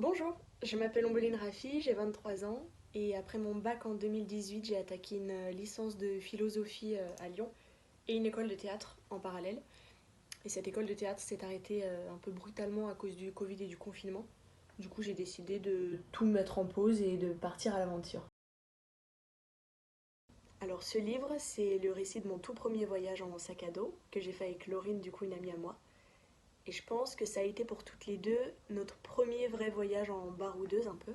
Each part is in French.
Bonjour, je m'appelle Ombeline Rafi, j'ai 23 ans et après mon bac en 2018, j'ai attaqué une licence de philosophie à Lyon et une école de théâtre en parallèle. Et cette école de théâtre s'est arrêtée un peu brutalement à cause du Covid et du confinement. Du coup, j'ai décidé de tout mettre en pause et de partir à l'aventure. Alors ce livre, c'est le récit de mon tout premier voyage en sac à dos que j'ai fait avec Laurine, du coup une amie à moi. Et je pense que ça a été pour toutes les deux notre premier vrai voyage en baroudeuse un peu,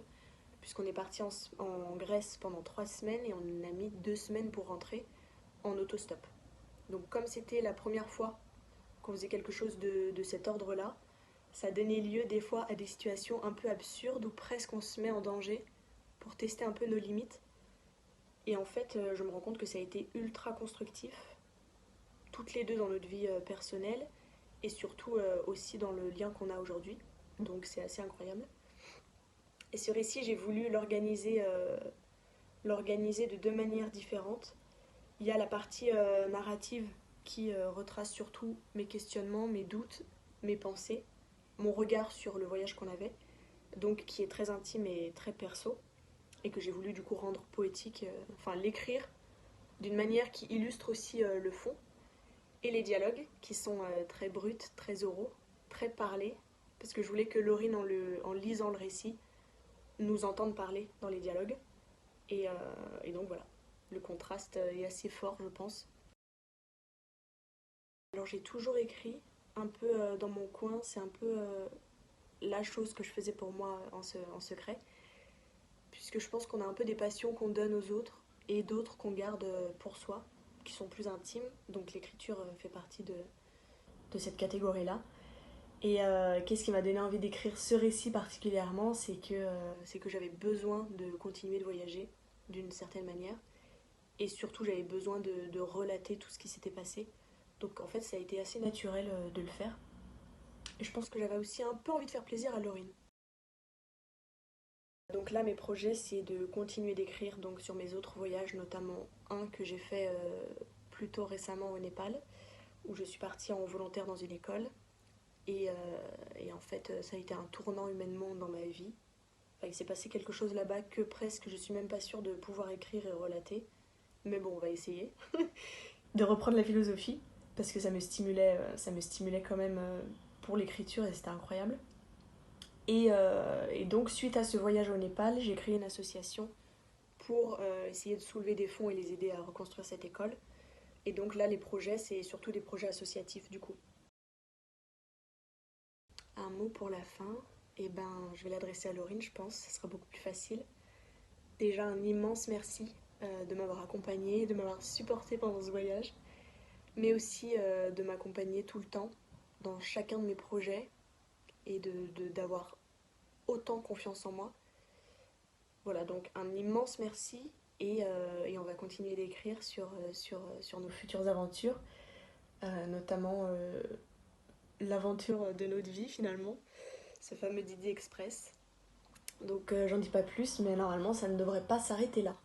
puisqu'on est parti en Grèce pendant 3 semaines et on a mis 2 semaines pour rentrer en autostop. Donc comme c'était la première fois qu'on faisait quelque chose de cet ordre-là, ça donnait lieu des fois à des situations un peu absurdes où presque on se met en danger pour tester un peu nos limites. Et en fait, je me rends compte que ça a été ultra constructif, toutes les deux dans notre vie personnelle et surtout aussi dans le lien qu'on a aujourd'hui. Donc c'est assez incroyable. Et ce récit, j'ai voulu l'organiser de deux manières différentes. Il y a la partie narrative qui retrace surtout mes questionnements, mes doutes, mes pensées, mon regard sur le voyage qu'on avait, donc qui est très intime et très perso, et que j'ai voulu du coup rendre poétique, enfin l'écrire d'une manière qui illustre aussi le fond, et les dialogues qui sont très bruts, très oraux, très parlés, parce que je voulais que Laurine, en lisant le récit, nous entende parler dans les dialogues. Et, euh, et donc voilà, le contraste est assez fort, je pense. Alors j'ai toujours écrit un peu dans mon coin, c'est un peu la chose que je faisais pour moi en secret, puisque je pense qu'on a un peu des passions qu'on donne aux autres et d'autres qu'on garde pour soi, qui sont plus intimes, donc l'écriture fait partie de cette catégorie-là. Et qu'est-ce qui m'a donné envie d'écrire ce récit particulièrement, c'est que j'avais besoin de continuer de voyager d'une certaine manière, et surtout j'avais besoin de relater tout ce qui s'était passé. Donc en fait ça a été assez naturel de le faire. Et je pense que j'avais aussi un peu envie de faire plaisir à Laurine. Donc là mes projets c'est de continuer d'écrire donc sur mes autres voyages, notamment un que j'ai fait plutôt récemment au Népal, où je suis partie en volontaire dans une école. Et en fait ça a été un tournant humainement dans ma vie. Enfin, il s'est passé quelque chose là-bas que presque je suis même pas sûre de pouvoir écrire et relater. Mais bon, on va essayer. De reprendre la philosophie, parce que ça me stimulait quand même pour l'écriture et c'était incroyable. Et donc, suite à ce voyage au Népal, j'ai créé une association pour essayer de soulever des fonds et les aider à reconstruire cette école. Et donc là, les projets, c'est surtout des projets associatifs du coup. Un mot pour la fin, et ben, je vais l'adresser à Laurine, je pense, ce sera beaucoup plus facile. Déjà, un immense merci de m'avoir accompagnée, de m'avoir supportée pendant ce voyage, mais aussi de m'accompagner tout le temps dans chacun de mes projets et d'avoir autant confiance en moi. Voilà, donc un immense merci et on va continuer d'écrire sur nos futures aventures, notamment l'aventure de notre vie finalement, ce fameux Didi Express. Donc j'en dis pas plus, mais normalement ça ne devrait pas s'arrêter là.